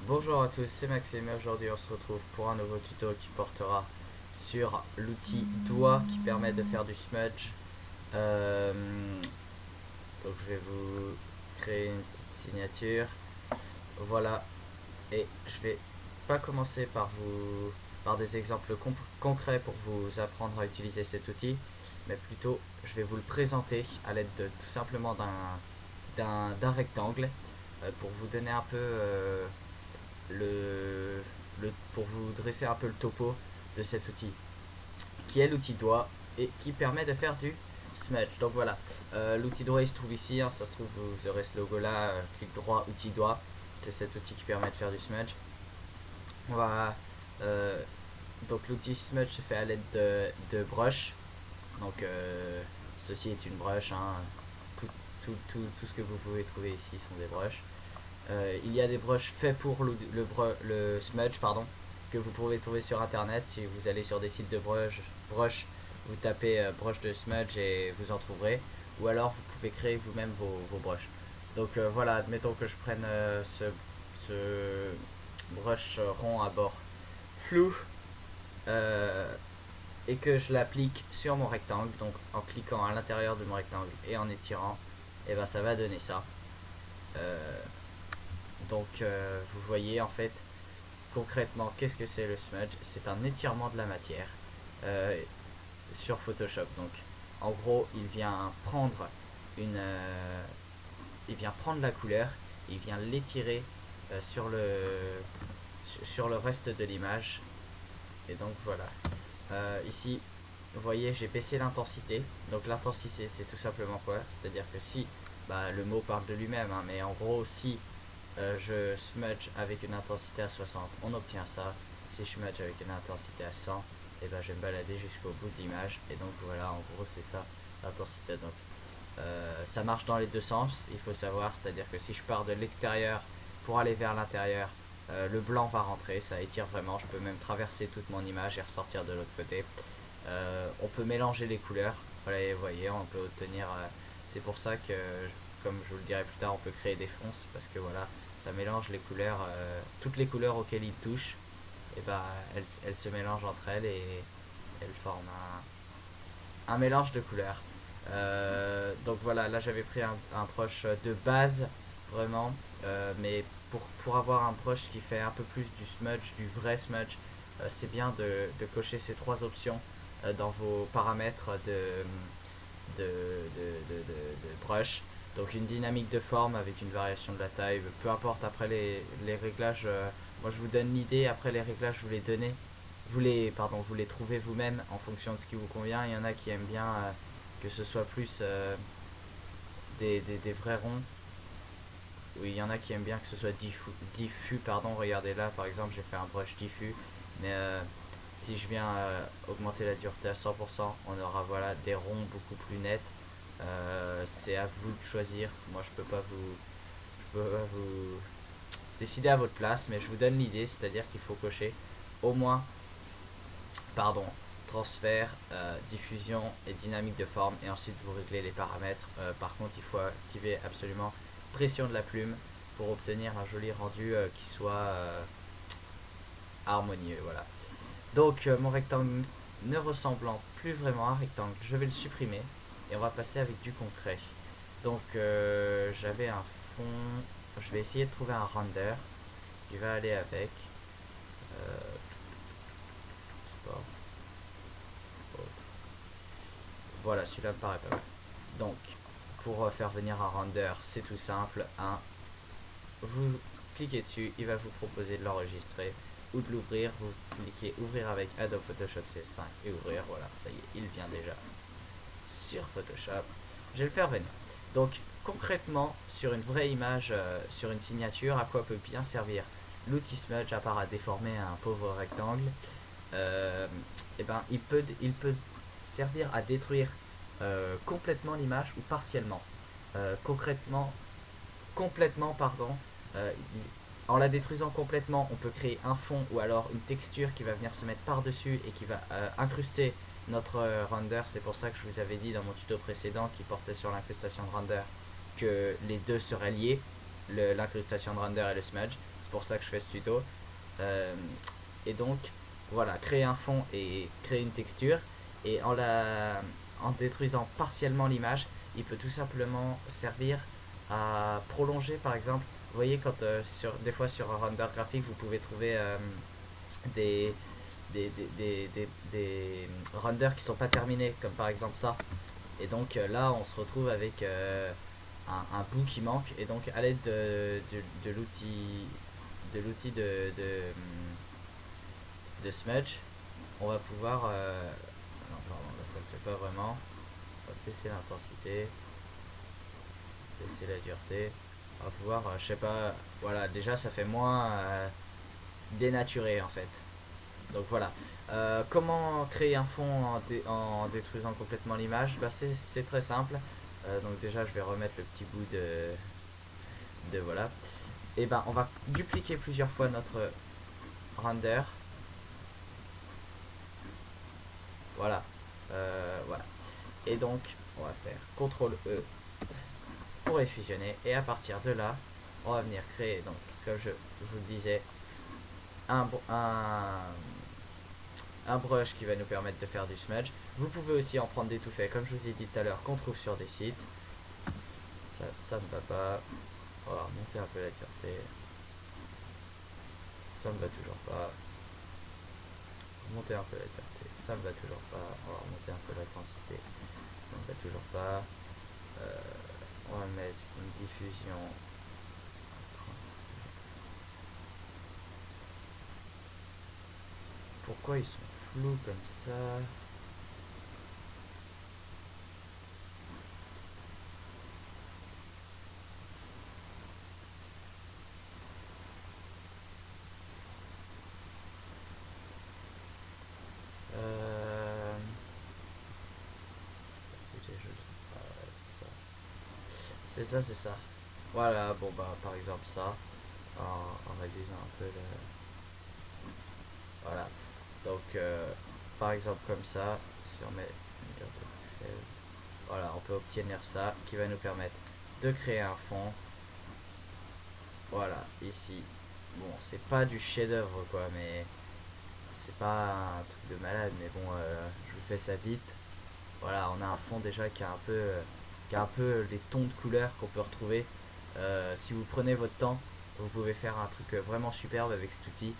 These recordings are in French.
Bonjour à tous, c'est Maxime et aujourd'hui on se retrouve pour un nouveau tuto qui portera sur l'outil doigt qui permet de faire du smudge. Donc je vais vous créer une petite signature. Voilà, et je vais pas commencer par des exemples concrets pour vous apprendre à utiliser cet outil, mais plutôt je vais vous le présenter à l'aide de tout simplement d'un rectangle pour vous donner un peu le, pour vous dresser un peu le topo de cet outil, qui est l'outil doigt et qui permet de faire du smudge. Donc voilà, l'outil doigt il se trouve ici, hein, ça se trouve vous aurez ce logo là, clic droit, outil doigt, c'est cet outil qui permet de faire du smudge. On va, euh, donc l'outil smudge se fait à l'aide de brush, donc ceci est une brush, hein. Tout ce que vous pouvez trouver ici sont des brushes. Il y a des brushes faits pour le smudge, pardon, que vous pouvez trouver sur internet. Si vous allez sur des sites de brush vous tapez brush de smudge et vous en trouverez. Ou alors vous pouvez créer vous-même vos brushes. Donc voilà, admettons que je prenne ce brush rond à bord flou euh, et que je l'applique sur mon rectangle. Donc en cliquant à l'intérieur de mon rectangle et en étirant, et ben ça va donner ça. Euh, vous voyez en fait concrètement qu'est-ce que c'est le smudge. C'est un étirement de la matière euh, sur Photoshop. Donc en gros une il vient prendre la couleur, il vient l'étirer sur le reste de l'image. Et donc voilà, ici vous voyez j'ai baissé l'intensité. Donc l'intensité c'est tout simplement quoi, c'est à dire que si le mot parle de lui-même, hein, mais en gros si je smudge avec une intensité à 60, on obtient ça. Si je smudge avec une intensité à 100, et ben je vais me balader jusqu'au bout de l'image. Et donc voilà, en gros c'est ça l'intensité. Donc ça marche dans les deux sens, il faut savoir. C'est-à-dire que si je pars de l'extérieur pour aller vers l'intérieur, le blanc va rentrer, ça étire vraiment. Je peux même traverser toute mon image et ressortir de l'autre côté. On peut mélanger les couleurs. Voilà, vous voyez, on peut obtenir. C'est pour ça que, comme je vous le dirai plus tard, on peut créer des fonds, parce que voilà, ça mélange les couleurs, toutes les couleurs auxquelles il touche, et bah elles se mélangent entre elles et elles forment un mélange de couleurs. Donc voilà, là j'avais pris un brush de base, vraiment, mais pour avoir un brush qui fait un peu plus du smudge, du vrai smudge, c'est bien de cocher ces trois options dans vos paramètres de brush. Donc une dynamique de forme avec une variation de la taille, peu importe après les réglages, moi je vous donne l'idée, après les réglages vous les donnez, vous les trouvez vous-même en fonction de ce qui vous convient. Il y en a qui aiment bien que ce soit plus des vrais ronds. Oui, il y en a qui aiment bien que ce soit diffus pardon. Regardez là par exemple j'ai fait un brush diffus, mais si je viens augmenter la dureté à 100%, on aura voilà des ronds beaucoup plus nets. C'est à vous de choisir. Moi je peux pas vous décider à votre place, mais je vous donne l'idée, c'est-à-dire qu'il faut cocher au moins, pardon, transfert, diffusion et dynamique de forme, et ensuite vous réglez les paramètres. Par contre, il faut activer absolument pression de la plume pour obtenir un joli rendu qui soit harmonieux. Voilà. Donc mon rectangle ne ressemblant plus vraiment à un rectangle, je vais le supprimer et on va passer avec du concret. Donc j'avais un fond, je vais essayer de trouver un render qui va aller avec. Sport, autre. Voilà, celui-là me paraît pas mal. Donc pour faire venir un render, c'est tout simple. Vous cliquez dessus, il va vous proposer de l'enregistrer ou de l'ouvrir. Vous cliquez ouvrir avec Adobe Photoshop CS5 et ouvrir. Voilà, ça y est, il vient déjà sur Photoshop. Je vais le faire venir. Donc concrètement, sur une vraie image, sur une signature, à quoi peut bien servir l'outil Smudge à part à déformer un pauvre rectangle? Et ben il peut servir à détruire complètement l'image ou partiellement. Concrètement, complètement, pardon. Euh, En la détruisant complètement, on peut créer un fond ou alors une texture qui va venir se mettre par-dessus et qui va incruster notre render. C'est pour ça que je vous avais dit dans mon tuto précédent qui portait sur l'incrustation de render que les deux seraient liés. l'incrustation de render et le smudge. C'est pour ça que je fais ce tuto. Et donc voilà, créer un fond et créer une texture. Et en détruisant partiellement l'image, il peut tout simplement servir à prolonger par exemple. Vous voyez quand des fois sur un render graphique vous pouvez trouver des, des renders qui sont pas terminés, comme par exemple ça. Et donc là on se retrouve avec un bout qui manque. Et donc à l'aide de l'outil de smudge, on va pouvoir non, pardon, là ça le fait pas vraiment. On va baisser l'intensité, baisser la dureté. On va pouvoir, je sais pas, voilà, déjà ça fait moins dénaturé en fait. Donc voilà. Comment créer un fond en détruisant complètement l'image? Bah, c'est très simple. Donc déjà je vais remettre le petit bout de voilà. Et ben on va dupliquer plusieurs fois notre render. Voilà. Voilà. Et donc on va faire CTRL E pour les fusionner. Et à partir de là, on va venir créer, donc comme je vous le disais, un brush qui va nous permettre de faire du smudge. Vous pouvez aussi en prendre des tout faits, comme je vous ai dit tout à l'heure, qu'on trouve sur des sites. Ça ne va pas. On va remonter un peu la dureté. Ça ne va toujours pas. Remonter un peu la dureté. Ça ne va toujours pas. On va remonter un peu l'intensité. Ça ne va toujours pas. On va mettre une diffusion. Pourquoi ils sont flous comme ça? C'est ça. Voilà, bon bah par exemple ça, en réduisant un peu le... Voilà. Donc par exemple comme ça, si on met une carte de faible, voilà, on peut obtenir ça qui va nous permettre de créer un fond. Voilà, ici. Bon, c'est pas du chef-d'œuvre quoi, mais c'est pas un truc de malade, mais bon, je vous fais ça vite. Voilà, on a un fond déjà qui a un peu les tons de couleurs qu'on peut retrouver. Si vous prenez votre temps, vous pouvez faire un truc vraiment superbe avec cet outil.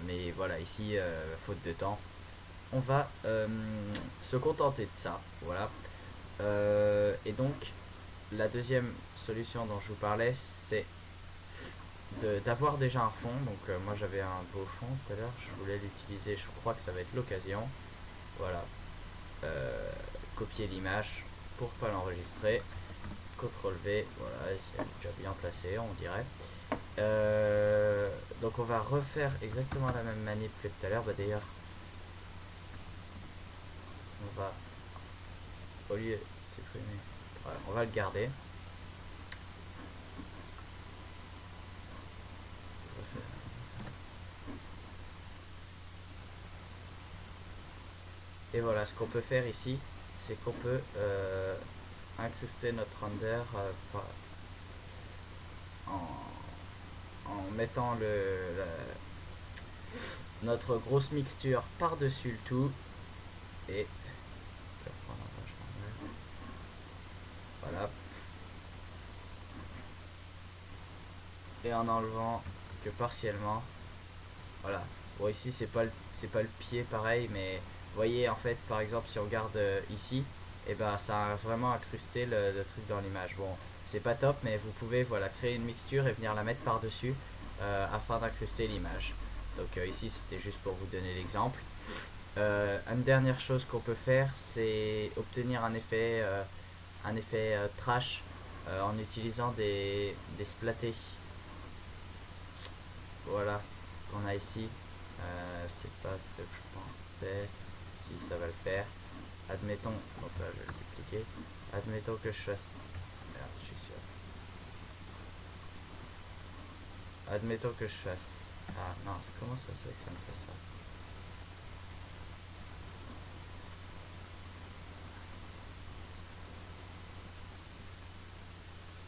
Mais voilà, ici, faute de temps, on va se contenter de ça. Voilà. Et donc, la deuxième solution dont je vous parlais, c'est d'avoir déjà un fond. Donc, moi j'avais un beau fond tout à l'heure, je voulais l'utiliser, je crois que ça va être l'occasion. Voilà. Copier l'image pour pas l'enregistrer. CTRL V, voilà, c'est déjà bien placé, on dirait. Donc on va refaire exactement la même manip que tout à l'heure. Bah, d'ailleurs, on va, au lieu de supprimer, voilà, on va le garder. Et voilà, ce qu'on peut faire ici, c'est qu'on peut incruster notre render en mettant notre grosse mixture par-dessus le tout. Et voilà. Et en enlevant que partiellement. Voilà. Bon, ici c'est pas le pied pareil, mais vous voyez en fait par exemple si on regarde ici, et ben ça a vraiment incrusté le truc dans l'image. Bon, c'est pas top, mais vous pouvez voilà créer une mixture et venir la mettre par dessus afin d'incruster l'image. Donc ici c'était juste pour vous donner l'exemple. Une dernière chose qu'on peut faire, c'est obtenir un effet trash en utilisant des splattés. Voilà, qu'on a ici. C'est pas ce que je pensais. Si ça va le faire. Admettons, donc là je vais le dupliquer. Admettons que je fasse. Merde, je suis sûr. Admettons que je fasse. Ah mince, comment ça se fait que ça me fait ça?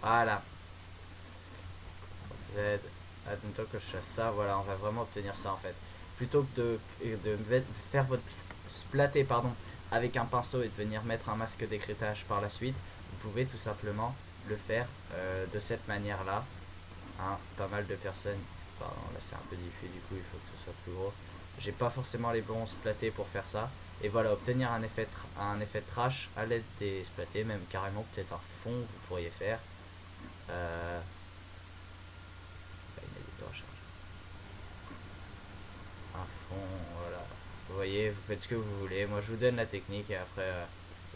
Voilà. Z. Admettons que je fasse ça, voilà, on va vraiment obtenir ça en fait. Plutôt que faire votre splatter pardon, avec un pinceau et de venir mettre un masque d'écrêtage par la suite, vous pouvez tout simplement le faire de cette manière là. Hein, pas mal de personnes, pardon là c'est un peu diffus du coup il faut que ce soit plus gros. J'ai pas forcément les bons splattés pour faire ça. Et voilà, obtenir un effet de trash à l'aide des splattés, même carrément peut-être un fond vous pourriez faire. Il m'a dit de recharge. Un fond, voilà. Vous voyez, vous faites ce que vous voulez. Moi je vous donne la technique et après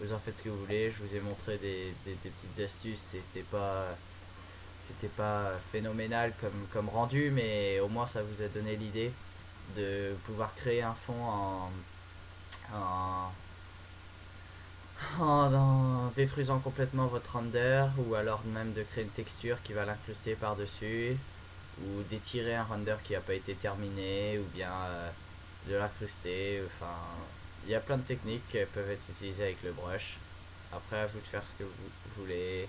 vous en faites ce que vous voulez. Je vous ai montré des petites astuces, c'était pas phénoménal comme rendu, mais au moins ça vous a donné l'idée de pouvoir créer un fond en, en détruisant complètement votre render, ou alors même de créer une texture qui va l'incruster par dessus, ou d'étirer un render qui n'a pas été terminé, ou bien de l'incruster. Enfin, il y a plein de techniques qui peuvent être utilisées avec le brush. Après, à vous de faire ce que vous voulez.